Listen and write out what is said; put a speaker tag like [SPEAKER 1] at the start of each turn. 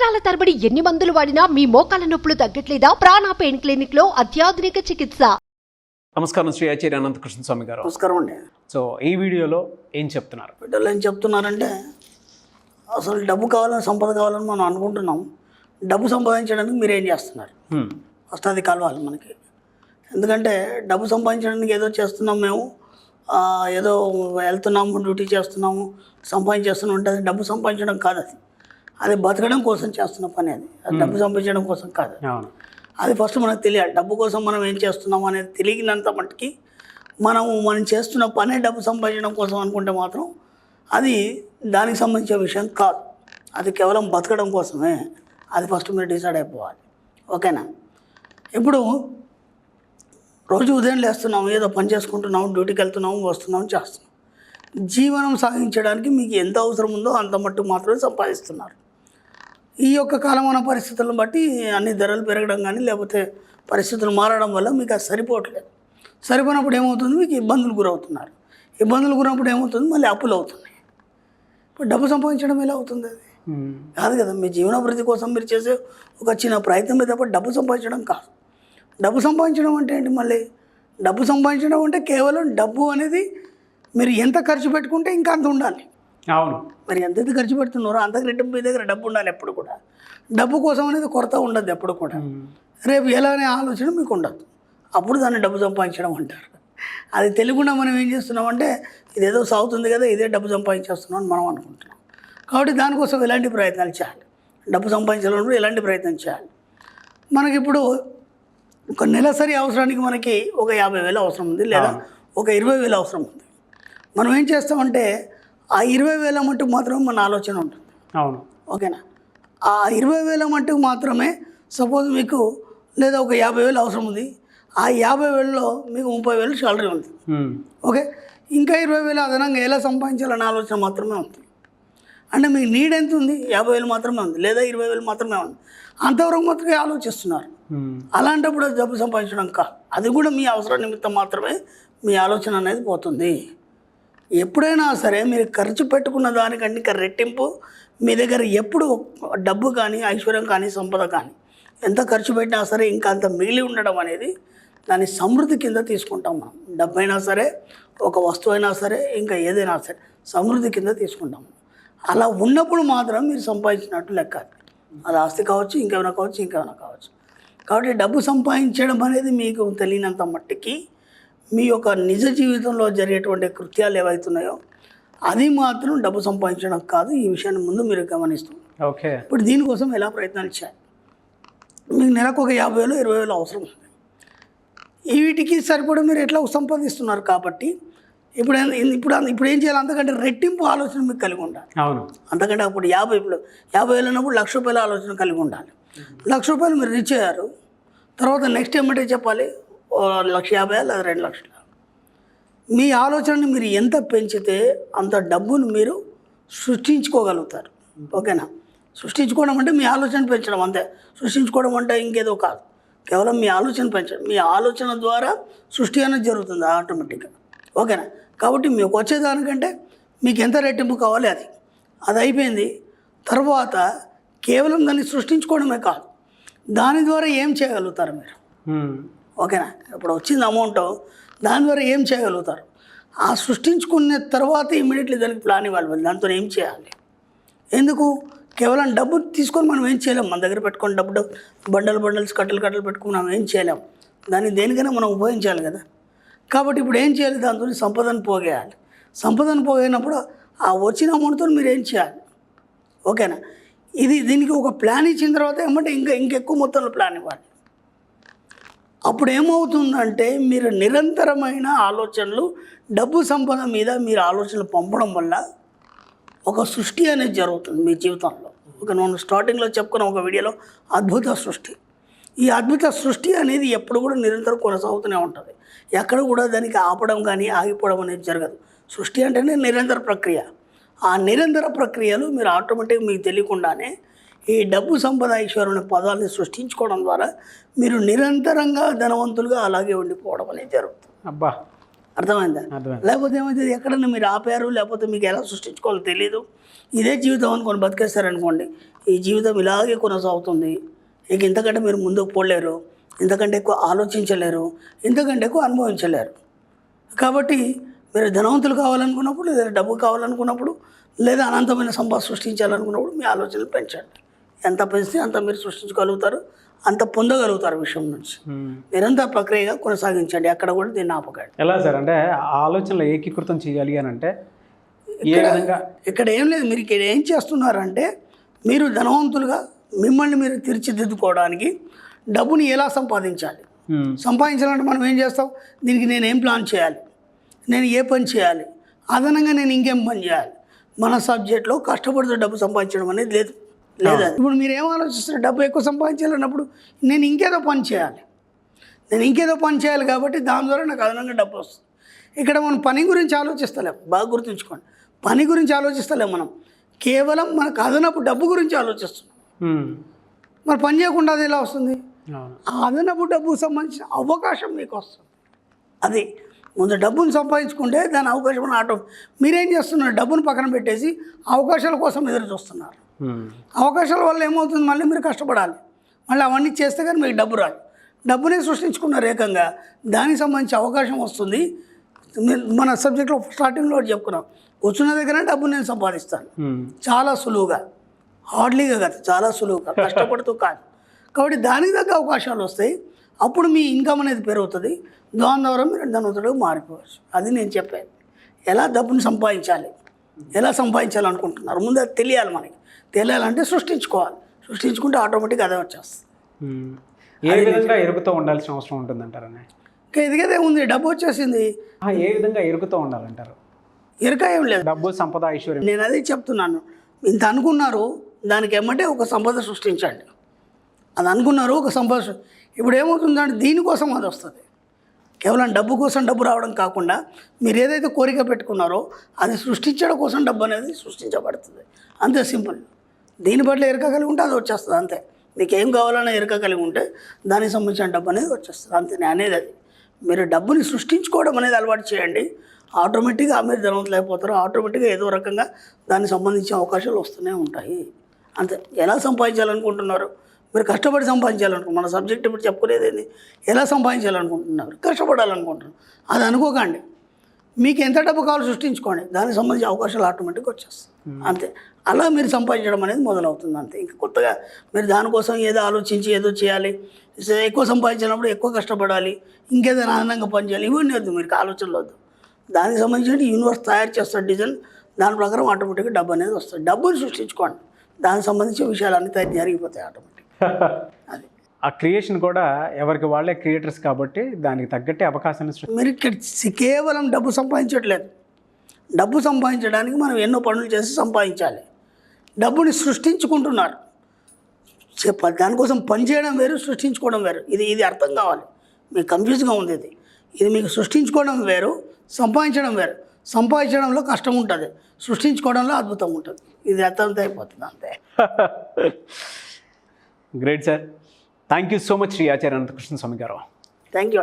[SPEAKER 1] సంవత్సరాల తరబడి ఎన్ని మందులు వాడినా మీ మోకాల నొప్పులు తగ్గట్లేదా? ప్రాణ పెయిన్ క్లినిక్ లో అత్యాధునిక చికిత్స.
[SPEAKER 2] నమస్కారం శ్రీ ఆచార్య అనంతకృష్ణ స్వామి గారు.
[SPEAKER 3] నమస్కారం అండి.
[SPEAKER 2] సో ఈ వీడియోలో ఏం చెప్తున్నారు?
[SPEAKER 3] బిడ్డలు ఏం చెప్తున్నారంటే అసలు డబ్బు కావాలని సంపద కావాలని మనం అనుకుంటున్నాం. డబ్బు సంపాదించడానికి మీరు ఏం చేస్తున్నారు? ఫస్ట్ అది కలవాలి మనకి. ఎందుకంటే డబ్బు సంపాదించడానికి ఏదో చేస్తున్నాం మేము, ఏదో వెళ్తున్నాము, డ్యూటీ చేస్తున్నాము, సంపాదించేస్తున్నాం అంటే అది డబ్బు సంపాదించడం కాదు. అది బతకడం కోసం చేస్తున్న పని. అది డబ్బు సంపాదించడం కోసం కాదు. అది ఫస్ట్ మనకు తెలియాలి. డబ్బు కోసం మనం ఏం చేస్తున్నాం అనేది తెలియనంత మట్టుకి మనం చేస్తున్న పనే డబ్బు సంపాదించడం కోసం అనుకుంటే మాత్రం అది దానికి సంబంధించిన విషయం కాదు. అది కేవలం బతకడం కోసమే. అది ఫస్ట్ మీరు డిసైడ్ అయిపోవాలి. ఓకేనా? ఇప్పుడు రోజు ఉదయం లేస్తున్నాము, ఏదో పని చేసుకుంటున్నాము, డ్యూటీకి వెళ్తున్నాము, వస్తున్నాము, చేస్తున్నాం. జీవనం సాగించడానికి మీకు ఎంత అవసరం ఉందో అంత మట్టు మాత్రమే సంపాదిస్తున్నారు. ఈ యొక్క కాలమాన పరిస్థితులను బట్టి అన్ని ధరలు పెరగడం కానీ లేకపోతే పరిస్థితులు మారడం వల్ల మీకు అది సరిపోవట్లేదు. సరిపోయినప్పుడు ఏమవుతుంది? మీకు ఇబ్బందులు గురవుతున్నారు. ఇబ్బందులు గురైనప్పుడు ఏమవుతుంది? మళ్ళీ అప్పులు అవుతున్నాయి. ఇప్పుడు డబ్బు సంపాదించడం ఎలా అవుతుంది? అది కాదు కదా. మీ జీవనాభివృద్ధి కోసం మీరు చేసే ఒక చిన్న ప్రయత్నం తప్ప డబ్బు సంపాదించడం కాదు. డబ్బు సంపాదించడం అంటే ఏంటి? మళ్ళీ డబ్బు సంపాదించడం అంటే కేవలం డబ్బు అనేది మీరు ఎంత ఖర్చు పెట్టుకుంటే ఇంకా అంత ఉండాలి.
[SPEAKER 2] అవును.
[SPEAKER 3] మరి ఎంతైతే ఖర్చు పెడుతున్నారో అంతకు రెట్టింపు మీ దగ్గర డబ్బు ఉండాలి. ఎప్పుడు కూడా డబ్బు కోసం అనేది కొరత ఉండదు. ఎప్పుడు కూడా రేపు ఎలా అనే ఆలోచన మీకు ఉండదు. అప్పుడు దాన్ని డబ్బు సంపాదించడం అంటారు. అది తెలియకుండా మనం ఏం చేస్తున్నామంటే ఇదేదో సాగుతుంది కదా, ఇదే డబ్బు సంపాదించేస్తున్నాం అని మనం అనుకుంటున్నాం. కాబట్టి దానికోసం ఎలాంటి ప్రయత్నాలు చేయాలి? డబ్బు సంపాదించాలన్నప్పుడు ఎలాంటి ప్రయత్నం చేయాలి? మనకిప్పుడు ఒక నెలసరి అవసరానికి మనకి ఒక 50,000 అవసరం ఉంది, లేదా ఒక 20,000 అవసరం ఉంది. మనం ఏం చేస్తామంటే ఆ 20,000 మట్టుకు మాత్రమే మన ఆలోచన ఉంటుంది.
[SPEAKER 2] అవును.
[SPEAKER 3] ఓకేనా? ఆ 20,000 మట్టుకు మాత్రమే సపోజ్ మీకు లేదా ఒక 50,000 అవసరం ఉంది. ఆ 50,000లో మీకు 30,000 శాలరీ ఉంది. ఓకే, ఇంకా 20,000 అదనంగా ఎలా సంపాదించాలనే ఆలోచన మాత్రమే ఉంది. అంటే మీకు నీడ్ ఎంత ఉంది? 50,000 మాత్రమే ఉంది, లేదా 20,000 మాత్రమే ఉంది. అంతవరకు మాత్రమే ఆలోచిస్తున్నారు. అలాంటప్పుడు అది డబ్బు సంపాదించడం కాదు. అది కూడా మీ అవసరం నిమిత్తం మాత్రమే మీ ఆలోచన అనేది పోతుంది. ఎప్పుడైనా సరే మీరు ఖర్చు పెట్టుకున్న దానికంటే ఇంకా రెట్టింపు మీ దగ్గర ఎప్పుడు డబ్బు కానీ, ఐశ్వర్యం కానీ, సంపద కానీ ఎంత ఖర్చు పెట్టినా సరే ఇంకా అంత మిగిలి ఉండడం అనేది దాని సమృద్ధి కింద తీసుకుంటాం మనం. డబ్బు అయినా సరే, ఒక వస్తువు అయినా సరే, ఇంకా ఏదైనా సరే సమృద్ధి కింద తీసుకుంటాం. అలా ఉన్నప్పుడు మాత్రం మీరు సంపాదించినట్టు లెక్క. అది ఆస్తి కావచ్చు, ఇంకేమైనా కావచ్చు, ఇంకేమైనా కావచ్చు. కాబట్టి డబ్బు సంపాదించడం అనేది మీకు తెలియనంత మట్టికి మీ యొక్క నిజ జీవితంలో జరిగేటువంటి కృత్యాలు ఏవైతున్నాయో అది మాత్రం డబ్బు సంపాదించడం కాదు. ఈ విషయాన్ని ముందు మీరు గమనిస్తూ
[SPEAKER 2] ఓకే.
[SPEAKER 3] ఇప్పుడు దీనికోసం ఎలా ప్రయత్నాలు చేయాలి? మీకు నెలకు ఒక 50,000, 20,000 అవసరం ఉంది. వీటికి సరిపడా మీరు ఎట్లా సంపాదిస్తున్నారు కాబట్టి ఇప్పుడు ఏం చేయాలి? అంతకంటే రెట్టింపు ఆలోచన మీకు కలిగి ఉండాలి.
[SPEAKER 2] అవును.
[SPEAKER 3] అంతకంటే అప్పుడు 50,000 అన్నప్పుడు ₹1,00,000 ఆలోచన కలిగి ఉండాలి. ₹1,00,000 మీరు రీచ్ అయ్యారు. తర్వాత నెక్స్ట్ ఏమంటే చెప్పాలి, 1,50,000 లేదా 2,00,000. మీ ఆలోచనని మీరు ఎంత పెంచితే అంత డబ్బును మీరు సృష్టించుకోగలుగుతారు. ఓకేనా? సృష్టించుకోవడం అంటే మీ ఆలోచన పెంచడం అంతే. సృష్టించుకోవడం అంటే ఇంకేదో కాదు, కేవలం మీ ఆలోచన పెంచడం. మీ ఆలోచన ద్వారా సృష్టి అనేది జరుగుతుంది ఆటోమేటిక్గా. ఓకేనా? కాబట్టి మీకు వచ్చేదానికంటే మీకు ఎంత రెట్టింపు కావాలి అది అయిపోయింది. తర్వాత కేవలం దాన్ని సృష్టించుకోవడమే కాదు, దాని ద్వారా ఏం చేయగలుగుతారు మీరు? ఓకేనా? ఇప్పుడు వచ్చింది అమౌంట్, దాని ద్వారా ఏం చేయగలుగుతారు? ఆ సృష్టించుకున్న తర్వాత ఇమీడియట్లీ దానికి ప్లాన్ ఇవ్వాలి. దాంతో ఏం చేయాలి? ఎందుకు కేవలం డబ్బు తీసుకొని మనం ఏం చేయలేం. మన దగ్గర పెట్టుకొని డబ్బు బండల్స్ కట్టలు పెట్టుకుని మనం ఏం చేయలేం. దాన్ని దేనికైనా మనం ఉపయోగించాలి కదా. కాబట్టి ఇప్పుడు ఏం చేయాలి? దాంతో సంపదను పోగేయాలి. సంపదను పోగైనప్పుడు ఆ వచ్చిన అమౌంట్తో మీరు ఏం చేయాలి? ఓకేనా? దీనికి ఒక ప్లాన్ ఇచ్చిన తర్వాత ఏమంటే ఇంకెక్కువ మొత్తంలో ప్లాన్ ఇవ్వాలి. అప్పుడు ఏమవుతుందంటే మీరు నిరంతరమైన ఆలోచనలు, డబ్బు సంపద మీద మీరు ఆలోచనలు పంపడం వల్ల ఒక సృష్టి అనేది జరుగుతుంది మీ జీవితంలో. నేను స్టార్టింగ్లో చెప్పుకున్న ఒక వీడియోలో అద్భుత సృష్టి. ఈ అద్భుత సృష్టి అనేది ఎప్పుడు కూడా నిరంతరం కొనసాగుతూనే ఉంటుంది. ఎక్కడ కూడా దానికి ఆపడం కానీ ఆగిపోవడం అనేది జరగదు. సృష్టి అంటేనే నిరంతర ప్రక్రియ. ఆ నిరంతర ప్రక్రియలు మీరు ఆటోమేటిక్గా మీకు తెలియకుండానే ఈ డబ్బు, సంపద, ఐశ్వర్యం అనే పదాలని సృష్టించుకోవడం ద్వారా మీరు నిరంతరంగా ధనవంతులుగా అలాగే ఉండిపోవడం అనేది జరుగుతుంది.
[SPEAKER 2] అబ్బా,
[SPEAKER 3] అర్థమైందా?
[SPEAKER 2] అర్థమైంది.
[SPEAKER 3] లేకపోతే ఏమవుతుంది, ఎక్కడన్నా మీరు ఆపారు, లేకపోతే మీకు ఎలా సృష్టించుకోవాలో తెలియదు, ఇదే జీవితం అనుకొని బతికేస్తారనుకోండి, ఈ జీవితం ఇలాగే కొనసాగుతుంది. ఇక ఇంతకంటే మీరు ముందుకు పోలేరు, ఇంతకంటే ఎక్కువ ఆలోచించలేరు, ఇంతకంటే ఎక్కువ అనుభవించలేరు. కాబట్టి మీరు ధనవంతులు కావాలనుకున్నప్పుడు, లేదా డబ్బు కావాలనుకున్నప్పుడు, లేదా అనంతమైన సంపద సృష్టించాలనుకున్నప్పుడు మీ ఆలోచనలు పెంచండి. ఎంత పెంచితే అంత మీరు సృష్టించగలుగుతారు, అంత పొందగలుగుతారు విషయం నుంచి. నిరంతర ప్రక్రియగా కొనసాగించండి, అక్కడ కూడా దీన్ని ఆపకండి.
[SPEAKER 2] ఎలా సార్ అంటే ఆలోచనలు ఏకీకృతం చేయాలి అని అంటే ఏ విధంగా?
[SPEAKER 3] ఇక్కడ ఏం లేదు, మీరు ఇక్కడ ఏం చేస్తున్నారంటే మీరు ధనవంతులుగా మిమ్మల్ని మీరు తీర్చిదిద్దుకోవడానికి డబ్బుని ఎలా సంపాదించాలి, సంపాదించాలంటే మనం ఏం చేస్తాం, దీనికి నేను ఏం ప్లాన్ చేయాలి, నేను ఏ పని చేయాలి, అదనంగా నేను ఇంకేం పని చేయాలి. మన సబ్జెక్ట్లో కష్టపడుతూ డబ్బు సంపాదించడం అనేది లేదు. లేదా ఇప్పుడు మీరు ఏం ఆలోచిస్తారు, డబ్బు ఎక్కువ సంపాదించాలన్నప్పుడు నేను ఇంకేదో పని చేయాలి, కాబట్టి దాని ద్వారా నాకు అదనంగా డబ్బు వస్తుంది. ఇక్కడ మనం పని గురించి ఆలోచిస్తలేం, బాగా గుర్తుంచుకోండి. పని గురించి ఆలోచిస్తలేం, మనం కేవలం మనకు అదనపు డబ్బు గురించి ఆలోచిస్తున్నాం. మరి పని చేయకుండా అది ఎలా వస్తుంది? ఆ అదనపు డబ్బుకు సంబంధించిన అవకాశం మీకు వస్తుంది. అది ముందు డబ్బును సంపాదించుకుంటే దాని అవకాశం ఆటో. మీరేం చేస్తున్నారు, డబ్బును పక్కన పెట్టేసి అవకాశాల కోసం ఎదురు చూస్తున్నారు. అవకాశాల వల్ల ఏమవుతుంది, మళ్ళీ మీరు కష్టపడాలి, మళ్ళీ అవన్నీ చేస్తే కానీ మీకు డబ్బు రాదు. డబ్బునే సృష్టించుకున్నారు ఏకంగా, దానికి సంబంధించి అవకాశం వస్తుంది. మన సబ్జెక్ట్లో స్టార్టింగ్లో చెప్పుకున్నాం, కూర్చున్న దగ్గర డబ్బును నేను సంపాదిస్తాను చాలా సులువుగా, హార్డ్లీగా కాదు, చాలా సులువుగా, కష్టపడుతూ కాదు. కాబట్టి దానికి తగ్గ అవకాశాలు వస్తాయి, అప్పుడు మీ ఇన్కమ్ అనేది పెరుగుతుంది, దాని ద్వారా మీరు ధనవంతుడిగా మారిపోవచ్చు. అది నేను చెప్పాను. ఎలా డబ్బును సంపాదించాలి, ఎలా సంపాదించాలనుకుంటున్నారు, ముందు అది తెలియాలి. మనకి తెలియాలంటే సృష్టించుకుంటే ఆటోమేటిక్గా అదే వచ్చేస్తుంది.
[SPEAKER 2] ఏ విధంగా ఎరుగుతూ ఉండాల్సిన అవసరం ఉంటుందంటారని?
[SPEAKER 3] ఇంకా ఎదిగేదే ఉంది, డబ్బు వచ్చేసింది.
[SPEAKER 2] ఏ విధంగా ఎరుగుతూ ఉండాలంటారు?
[SPEAKER 3] ఎరక ఏం లేదు,
[SPEAKER 2] డబ్బు, సంపద, ఐశ్వర్యం.
[SPEAKER 3] నేను అదే చెప్తున్నాను. ఇంత అనుకున్నారు, దానికి ఏమంటే ఒక సంపద సృష్టించండి. అది అనుకున్నారు, ఒక సంపద. ఇప్పుడు ఏమవుతుందంటే దీనికోసం అది వస్తుంది. కేవలం డబ్బు కోసం డబ్బు రావడం కాకుండా మీరు ఏదైతే కోరిక పెట్టుకున్నారో అది సృష్టించడం కోసం డబ్బు అనేది సృష్టించబడుతుంది. అంతే సింపుల్. దీని పట్ల ఎరక కలిగి ఉంటే అది వచ్చేస్తుంది అంతే. మీకు ఏం కావాలన్నా ఎరక కలిగి ఉంటే దానికి సంబంధించిన డబ్బు అనేది వచ్చేస్తుంది అంతే. నేను అనేది అది, మీరు డబ్బుని సృష్టించుకోవడం అనేది అలవాటు చేయండి, ఆటోమేటిక్గా మీరు ధనవంతులు అయిపోతారు. ఆటోమేటిక్గా ఏదో రకంగా దానికి సంబంధించిన అవకాశాలు వస్తూనే ఉంటాయి అంతే. ఎలా సంపాదించాలనుకుంటున్నారు, మీరు కష్టపడి సంపాదించాలనుకుంటున్నారు. మన సబ్జెక్ట్ ఇప్పుడు చెప్పుకునేది ఏంది, ఎలా సంపాదించాలనుకుంటున్నారు, కష్టపడాలనుకుంటున్నారు. అది అనుకోకండి, మీకు ఎంత డబ్బు కావాలో సృష్టించుకోండి, దానికి సంబంధించిన అవకాశాలు ఆటోమేటిక్గా వచ్చేస్తాయి అంతే. అలా మీరు సంపాదించడం అనేది మొదలవుతుంది అంతే. ఇంకా కొత్తగా మీరు దానికోసం ఏదో ఆలోచించి ఏదో చేయాలి, ఎక్కువ సంపాదించినప్పుడు ఎక్కువ కష్టపడాలి, ఇంకేదైనా ఆనందంగా పనిచేయాలి, ఇవన్నీ వద్దు, మీకు ఆలోచనలు వద్దు. దానికి సంబంధించిన యూనివర్స్ తయారు చేస్తారు డిజైన్, దాని ప్రకారం ఆటోమేటిక్గా డబ్బు అనేది వస్తుంది. డబ్బుని సృష్టించుకోండి, దానికి సంబంధించిన విషయాలన్నీ జరిగిపోతాయి ఆటోమేటిక్గా. అది
[SPEAKER 2] ఆ క్రియేషన్ కూడా ఎవరికి వాళ్ళే క్రియేటర్స్ కాబట్టి దానికి తగ్గట్టే అవకాశాన్ని
[SPEAKER 3] మీరు ఇక్కడ కేవలం డబ్బు సంపాదించట్లేదు. డబ్బు సంపాదించడానికి మనం ఎన్నో పనులు చేసి సంపాదించాలి. డబ్బుని సృష్టించుకుంటున్నారు. దానికోసం పని చేయడం వేరు, సృష్టించుకోవడం వేరు. ఇది అర్థం కావాలి. మీకు కన్ఫ్యూజ్గా ఉంది ఇది మీకు సృష్టించుకోవడం వేరు, సంపాదించడం వేరు. సంపాదించడంలో కష్టం ఉంటుంది, సృష్టించుకోవడంలో అద్భుతం ఉంటుంది. ఇది అర్థంతో అయిపోతుంది అంతే.
[SPEAKER 2] Great sir, thank you so much Shri Acharya Anantakrishna Swami garu.
[SPEAKER 3] Thank you.